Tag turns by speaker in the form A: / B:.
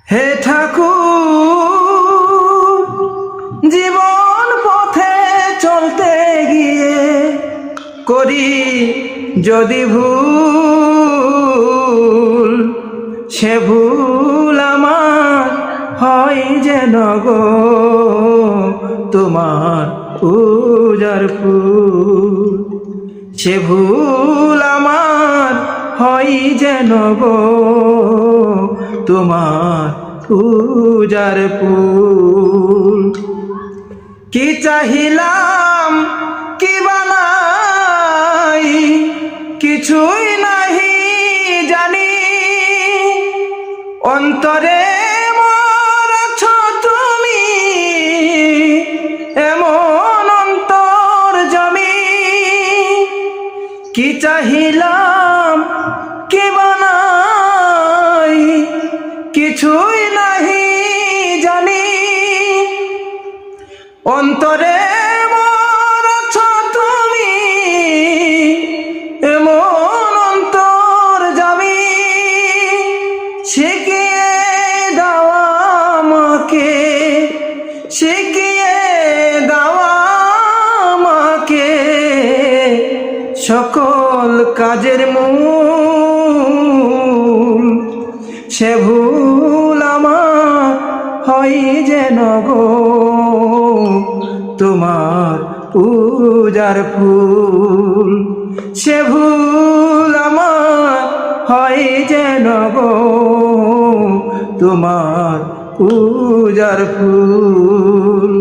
A: হে ঠাকুর, জীবন পথে চলতে গিয়ে করি যদি ভুল, সে ভুল আমার হয় যেন গো তোমার পূজার ফুল। সে ভুল আমার হয় যেন গো তোমার পূজার ফুল। কি চাহিলাম কি বানাই কিছুই নাহি জানি, অন্তরে মোর আছো তুমি এমন অন্তর জমি। কি চাহিলাম কি বানাই কিছুই নাহি জানি, অন্তরে মোর আছো তুমি এমন অন্তর জমি। শিখিয়ে দাও আমাকে, শিখিয়ে দাও আমাকে সকল কাজের মূল। সে ভুল আমার হয় যেন গো তোমার পূজার ফুল। সে ভুল আমার হয় যেন গো তোমার পূজার ফুল।